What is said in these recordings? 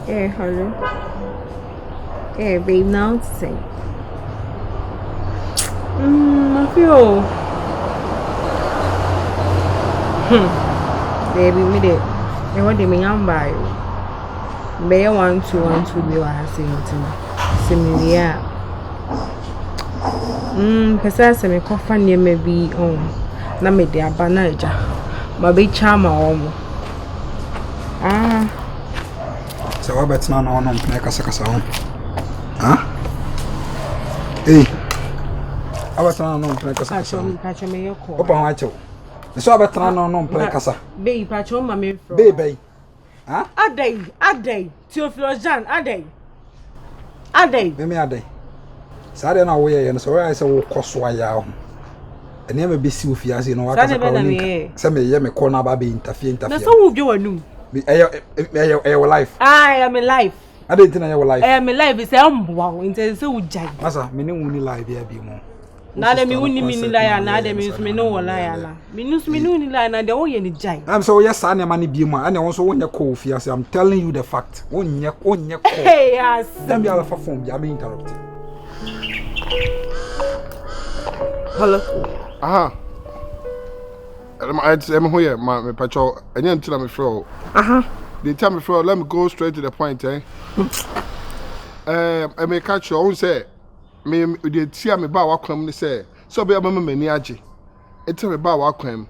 Hello. Babe, now say. I feel. Baby, me de. Me want me young buy. Be 1 2 be what I say to. Similar. Pesa se me kofa ne ma bi na me de aba na eja. Ma be chama omo. So what bet na no mpena kasa ho. Eh. Abatana no mpena kasa. Pacho me yoko. Opa ho acho. So abatana no mpena kasa. Be pacho ma me fro. Be. Adey. Theophilus Jan, Adey. Me adey. Sade na wo ye no so we say wo koso aya ho. Ene ma be si ofiase no waka sa kwa ni. Se me ye me ko na ba be interfere. Na so wo bi wanum. Your life. I am in life. I don't think your life. I am in life is wow into so ujai. Masa me ne woni life bi mo. Na de me woni mi ni lie na de me me no lie na. Me no ni lie na de wo ye ni jai. I'm so yes sa na ma ne bi mo. Ane won so wonye ko ofiase. I'm telling you the fact. Wonye ko. Hey yes. Dem bi ala fa phone bi am interrupt. Hello. Aha. I'm here, my patrol. I didn't tell me throw. They tell me throw. Let me go straight to the point, eh? I may catch your own say. Me, they see me ba wakwam. They say so. Be a mama me niaje. It tell me ba wakwam.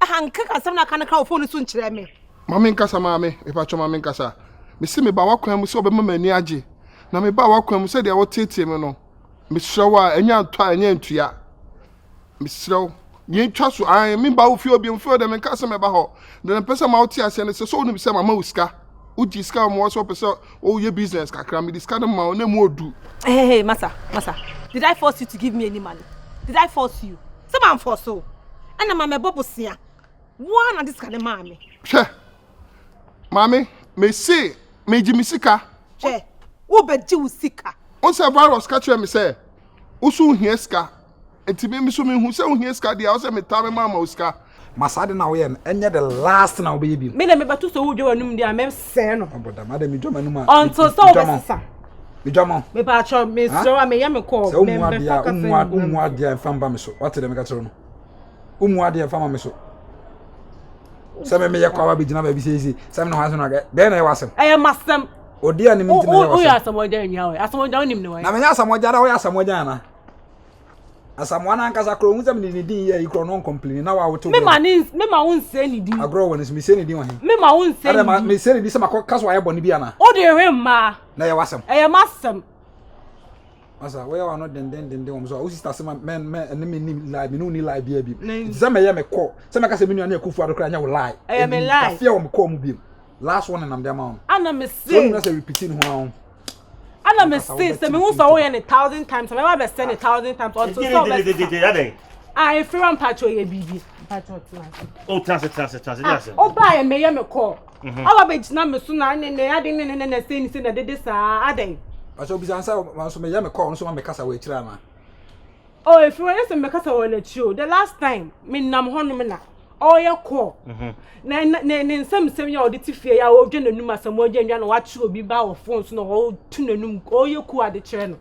Kaka some na kana crowd phone soon chire me. Mama nkasa mama, me patrol mama nkasa. Me see me ba wakwam. So be mama niaje. Na me ba wakwam. Say they what tete me no. Me show enya ntwa enya ntua. Me show. You trust I mean ba ofio bi mfo dem nka se me ba ho de pesa ma oti ase ne se so onu bi se mama uska uji ska mo so pesa o ye business kakra me diska na ma na mu odu. Hey masa did I force you to give me any money? Did I force you? Some am force so and mama bobosia one na diska na mama She mama me say me ji mi sika she wo be ji usika on se virus catch me say usu hie ska enti me so me hu se hu hie ska dia o se me ta me mama uska Masade na we enye the last na we bi me na me batu so wo dwo anum dia me se no oboda madam mi dwoma numa until so we sisa mi dwoma me pa cho me so me ya me call me be focus umu adia famba me so what dem ka tero no umu adia famba me so se me ye kwa ba gina ba bi sezi se me no haso no ga be na ye wasem masem odi ani mi ntina ye wasem o ya asamoja nya we asamoja onim ne we na me nya asamoja da wo ya asamoja na asamwana nkasa kro hu se me ni din ye ikro no complain na wa wo to me ma won se ni din agro won se me se ni din wa he me ma won se ni me se ni din se makaso wa ye boni bia na o de hwe ma na ye wasem masem asa we wa no den wo so o sister se men me ni live me no ni live bia bi se me ye me call se me ka se me nua na akufu adokra nya wo live me live afia wo me call mu bi last one na me dem ma ana me say so na se repeating ho ana me say se me hu so wo ye 1,000 times me ba be send 1,000 times on to so be I feel am patcho ye bibi patcho class oh trans o ba ye me call awa be gina me so na ne ade ne say ni say na dede sa ade aso bi sansa man so me ye me call so ma me kasa we kira ma oh if you want to me kasa we na chiu the last time me nam hono me na oh ye call na nsem ya oditi fie ya o dwe nanum asamo agya nwa na wa chi obi ba wo phone so na o tu nanum o ye ku ade kire no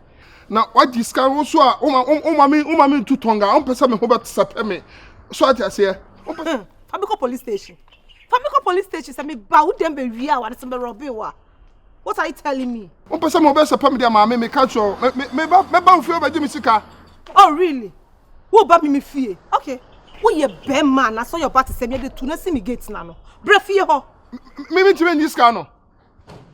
na what disca wo so a o ma me tutonga on pesa me ho bet sape me so ati ase Famiko police station say me ba wo dem be wi a wa de be rob wa what are you telling me on pesa me ho bet sape me dia ma me catch you me ba ofio ba jimi sika oh really wo ba me fie okay wo ye be man na so your party say me dey tu na see me gate na no bre fie ho me ti me disca no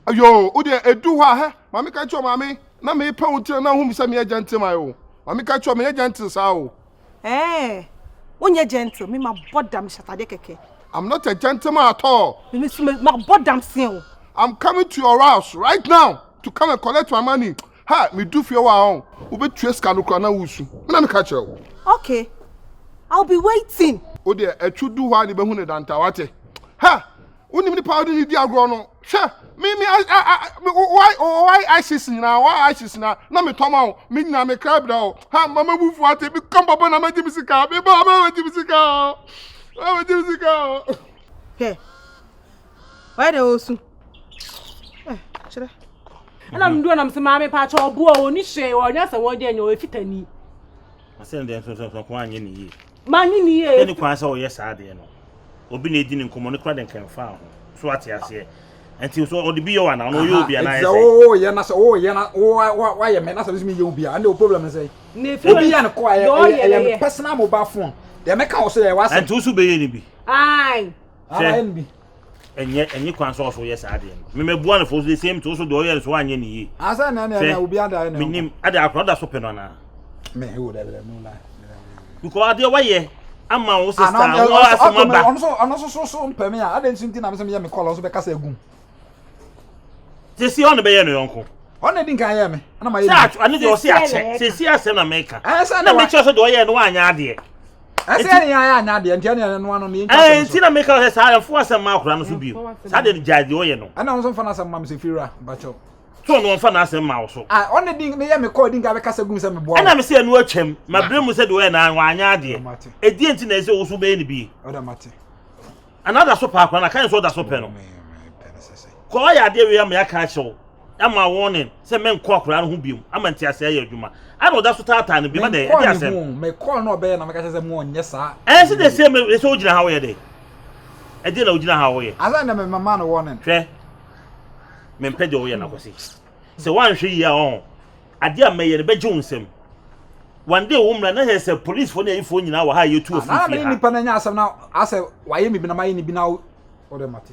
ayo o de edu ho a he ma me catch you ma me na me pa unti na hu mi say me agent my o ma me catch you me agent sa o wonye gentle me ma bodam shatade keke I'm not a gentleman at all. Me ma bodam sin. I'm coming to your house right now to come and collect my money. Ha, me do for your we be trace kanu krana wusu. Me na me catch you. Okay. I'll be waiting. O de e chudu ho ani be hu ne danta wate. Ha, unim ni powder ni di agro no. Hwe, me why ISIS na na me toma me na me crab da. Ha, mama bufu ate be come baba na ma di bisika. Me ba ma di bisika. Oh, Jessica. Hey. Why the osu? chere ana mdu na mse maame pa cha obo o ni hwe o nya se won de nya o fitani ase ndem so ko anye ni yi manyi ni ye ni kwan sa o ye sa de no obi na edi ni nkomo ne kra den kan fa ho so ate ase enti so o de bi yo wa na no yo bi na ye oh ye na so ye na wa ye me na so me ye obi a no problem na say obi ya ne ko ye personal mobile phone de me ka o so ye wa say enti so be ye ni bi ai ara en bi enye kwan so ye sa de no me bua na fo so same to so do ye so anye ni yi asa na obi ada na minim ada akro da so pe no na me wo da no la because ade wa ye ama wo sister wo asema ba ono so mpeme a ade ntinti na me se me ye me call so be kasa agum Sesi on be ye no yonko. On na din kan ye me. Na ma ye. Sa ani de o se ache. Sesi asem na make. Na me che so de o ye no anya ade. Ase ani ya anya ade, ntia ne no ano ne ntia. Nti na make o se sa fo asem ma akura no so bio. Sa de jade o ye no. Ana on so fa na asem ma me se fira bacho. So no fa na asem ma wo so. On na din ne ye me call din ka be kasa gum se me bo. Ana me se anu atwam. Ma bre mu se de o ye na anya ade. Edi enti na se wo so be ni bi. Oda mate. Another so pa akura na kan so da so pe no. Ko ya de we am ya ka chew ama warning say men ko akura no ho biom ama ntia se ya adwuma I know that's what time be ma dey asem me call no be na me ka say mo onye sa se dey say me so ogina ha wo ye dey e dey na ogina ha wo ye asa na me mama no warning hwe me mpede wo ye na kwesi se wan hwe yi a on ade a me ye be gye unsem one day wo mra na he say police for na yifo nyina wa ha ye tu ofi na me ni pa na nya asem na ase wa ye mi bi na ma ye ni bi na o de mate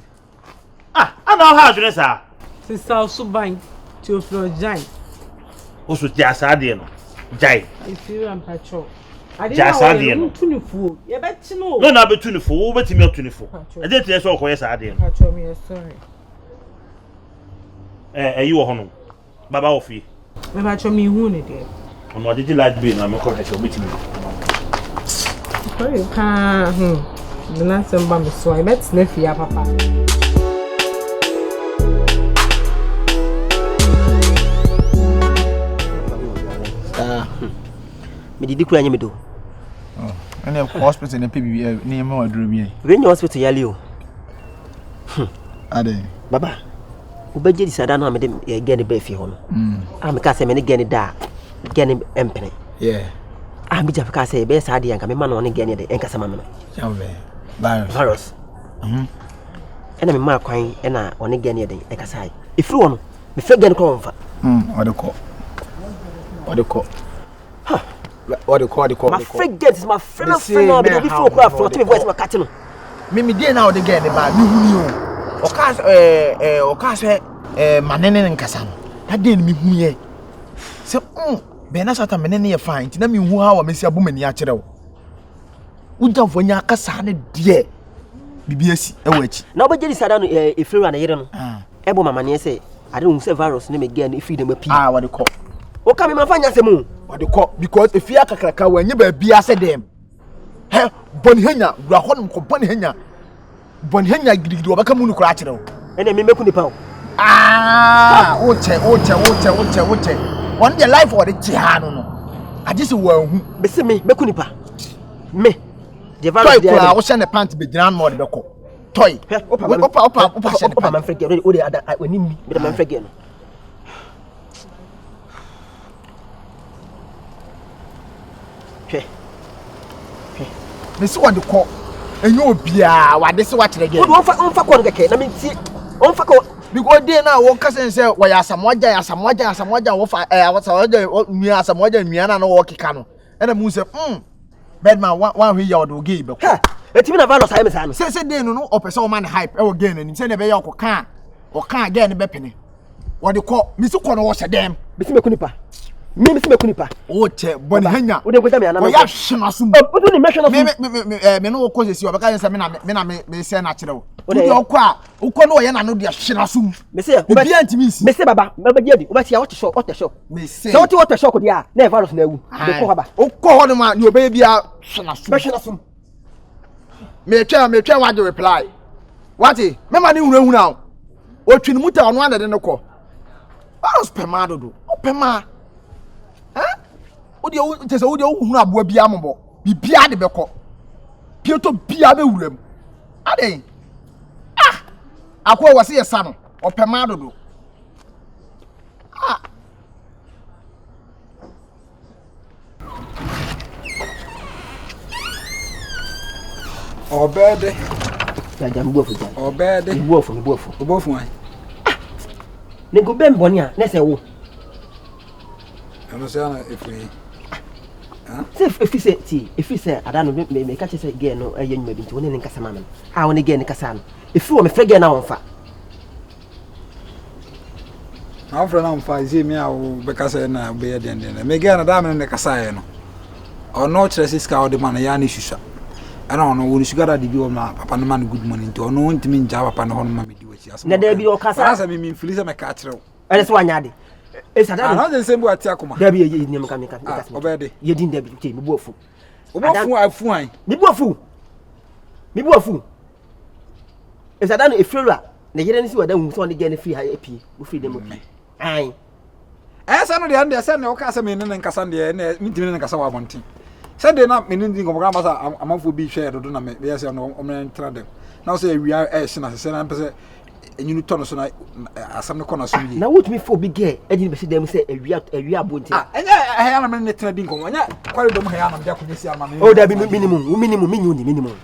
ana ha adwene sa sister Suban Teoflo Jai osu ti asade no jai ifira mpacho ja asade no tunifu ye beti no no na betu ni fo wo betimi atunifu e dey tire so okoye saade no mpacho me sorry yi wo hono baba wo fi me mpacho me hu ne de ono de light bill na me ko he betimi sorry ka the last time me so I bet na fi ya papa me didi kura nyeme do ene hospital ne PBB ne ma waduro bi we nya hospital yali o ade baba ubeje di sada na me de gene ba fi ho no me ka se me ne gene da gene empene me ja ka se be sada yanka me ma no ne gene de enka sama me no jambe virus ena me ma kwan ena one gene de e ka sai ifiri wo no me fe gene ko mfa odeko my friend gets my friend now be before cry for to me voice my cat no me dey na ode gene ba me huni o ka se manene nkasa no na dey me hu ye se be na sata menene ye fine ti na me hu ha wa mesi abomani a kire wo udamfo nya akasa ne de bibiasi e wachi na obeje di sada no efiri na yire no ebo mama ne se ade hu se virus ne me gene ifiri dem api wadeko o ka me ma fanya semu wadeko because if ya kakraka wa nya ba bia se dem he boni hanya gura honum ko boni hanya gidigidi obaka mu nukura akire wo ene me meku nipa o oche on the life or the jihad no agisi wa hu be se me meku nipa me the virus toy kura wo se ne pant be giran mo de beko toy opa man frege o de ada oni mi be man frege no Mesi wade ko enye obia wade se wa kire ge on fa ko ngeke na menti on fa ko because dey na wo kase se wa ya samoja wo fa samoja nua na wo keka no ena mu se bedman one hwe ya odo ge be ko etimi na virus ayeme sa no se dey no opese o man hype e wo ge nanim se ne be ya oka ge ne be pene wade ko mesi ko no wo se dem bisi meku nipa me meku nipa oche boni hanya o de kweta me ana o ya hwena so o do ni me hwena so me no wo ko sesi obeka se me se na kire wo o de okọ a ukọ no wo ye na no de hwena so me se obi antimi si me se baba me ba dia di o ba tia what show me se so what show ko dia na virus na ewu de ko haba ukọ ho no ma ni obe bia hwena so me twa wa de reply wati me ma ni hunu na o twini muta ono ande de no ko virus pema dodo o pema odi o tese odi o hunu aboa bia mombo bibia de beko pieto bia be wuram ade akwa wase yesa no opema dodo Obede. Ya jam bofu jam. Obede. Bofu. Bofu ai. Ne go bem boni a na se wo. Ano se ana efui. Se efi se ada no me ka che se ge no aye nyuma bi nti woni ne nkasa ma me. Ah woni ge ne kasa no. Efi wo me frege na wonfa. Na frege na wonfa izi mi a wo be kasa na be ye den. Me ge na da me ne kasa ye no. Ono chere siska o de man ya ni shisha. Ana ono woni sugara di bi o ma papa no man good morning nti ono ntimi nja papa no hono ma me di wachi asem. Na da bi o kasa. Asa me mfilize me ka kire wo. Ele so anyade. Sada no. Ana nsembu ati akoma. Da bi ye ni meka. Obede. Ye din da bi te me bofu. Obofu afu an. Me bofu. Sada no efrura. Na yere ni si wada hu so on ge ne fi ha epi. Wo fi dem opi. Ai. Esa no de ande esa ne o ka se me ne nkasa de ne mitimi ne nkasa wa bontin. Sede na me ndi ngomo ga masa amanfo bi hwe dodo na me yes no omren tra dem. Na so ewia e na se na pese enyunu to no so na asam ne kona so yi. Na what me for big girl e be se dem se ewia bontin. Enya he na me ne tra di ngomo nya kwale dom he na me de akonesi ama me. Oh da bi minimum minimum.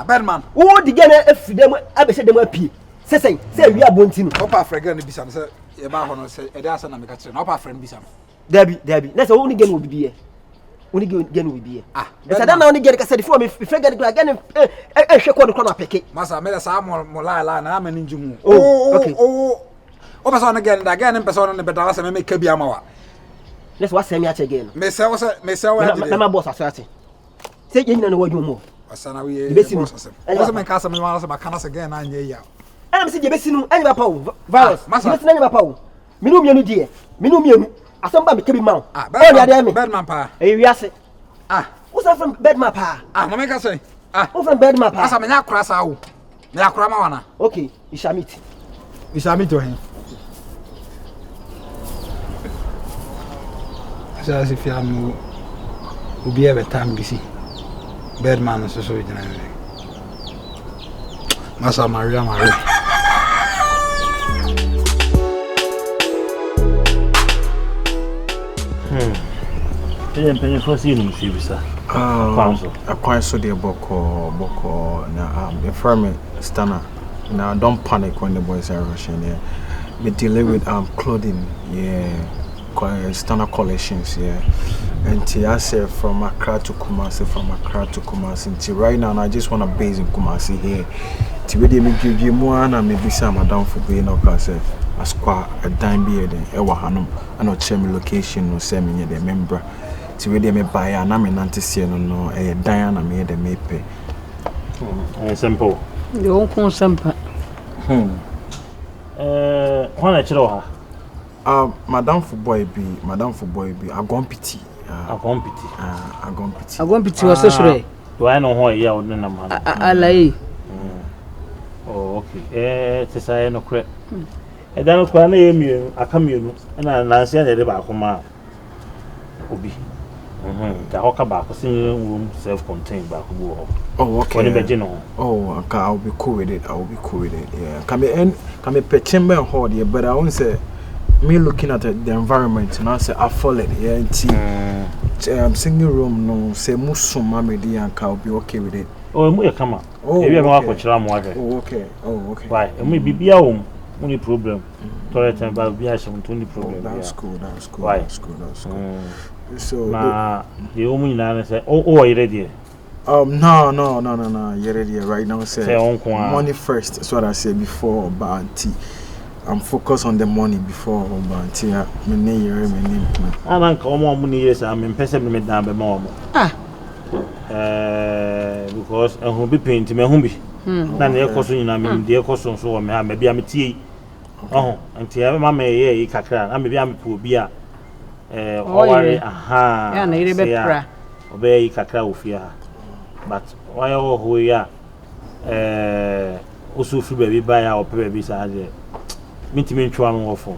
Bedman. Wo di ge na afidem abese dem apie. Se ewia bontin. Opa frega na bisa se e ba ho no se e de asa na me ka kire na opa frega bisa. Dabi. Na se wo ni ge no bibi e. Oni gen we biye esa da na oni gen ka se before me frega de gen hwe ko de ko na peke masa me da sa mo la na ma ninju hu okay o ba so na gen da gen person na be da se me ka bia ma wa let's wa se me ache gen me se wa na ma boss asate se gen na no wadwo mo asana we boss o se me ka se me ma se ba kana se gen na anya ya ana me se je besi nu anya ba pawo virus me se na anya ba pawo minu mienu die asamba me kebi ma o ni ade me bedman pa e wiase what's that from bedman pa na me ka say what's from bedman pa asa me nya akura sa wo me akura ma wana okay ishamit o hen asa si fiamu ubi ebe tam gisi bedman so jina masa Maria penye fosi ni msibisa kwanzo akwanso de boko na firm stana now don't panic when the boys are rushing here we deal with clothing stana collections and I say from Accra to Kumasi until right now I just want to base in Kumasi here to be me give you more and maybe some madam for being okay asqua a dime be there ewa hanum and not check me location no say me the member to we me buy and I'm in anti no Diana me the me pay simple the won't simple when I chiro ha madam for boy be agompiti was so sure do I know who ya won na man alai oh okay te say no kre dan ko na yemienu akamienu na nanse na de ba akoma obi da hoka ba ko sin room self contained ba ko bo oh okay when be gino oh I'll be cool with it yeah can me pechembe hold here but I won't say me looking at the environment and I say I follow it I'm singing room no say musuma me di and I'll be okay with it oh mu e kama e bi me wa ko chira mo age oh okay why e mu bibia wo only problem toilet and ba bia sham only problem that's cool why? That's cool so na the woman na say oh you ready no you're ready right now say money first that's what I said before but I'm focused on the money before but me name anan ka omo money yes am pese me dan be ma omo because who be paint me hu bi na na ekoso nyina me de ekoso so wo me ha me bia me tie anti e ma me ye kakra na me bia me pu obi a oware ya na ire be pra obe kakra ofia but why ho ya osufu be bi ba ya ope be sa de mitimi ntwa no wo fo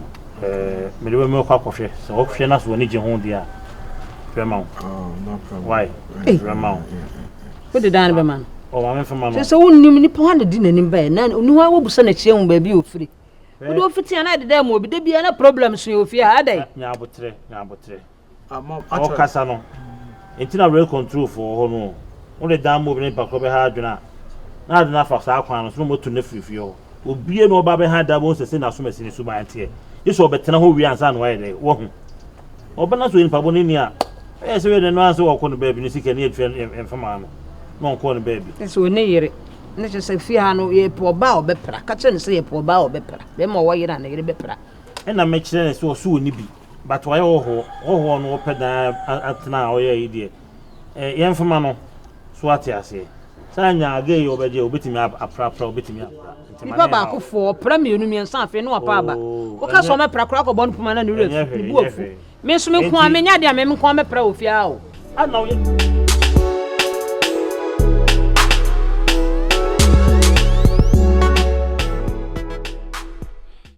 me de me kwa kwhwe so wo hwe na so ni je ho dia frema no problem why frema what the dan be man o ma me frema no so wonnim ni pa de nanim ba na onu ha wo busa na chie hu ba bi ofiri wo do fiti ana de dem obi de bia na problem so ofi a adai nya abotre o kasa no entina real control for ho no wo de dan mo bi ne pa ko be ha adwena na de na fa saa kwan no so moto na frifie ho obie no oba be ha da bo sese na so masini so ban tie yeso obetena ho wi ansa no waye de wo hu obana so nipa bo ni a se we de no anso wo ko no baby ni sika ni etu enfama no no ko no baby so ne yere ne se fie ha no ye po ba obepra ka che ne se ye po ba obepra be mo wo yere na yere bepra na me kire ne so ni bi but waye ho no peda atena o ye ide ye enfama no so ate ase sanya age obeje obetimi apra obetimi apra nipa ba ko fo pra me enu miensa afi no apa ba o ka so me pra kra ko bon puma na ne bu afu me so me ko amenya de me ko me pra ofia o ana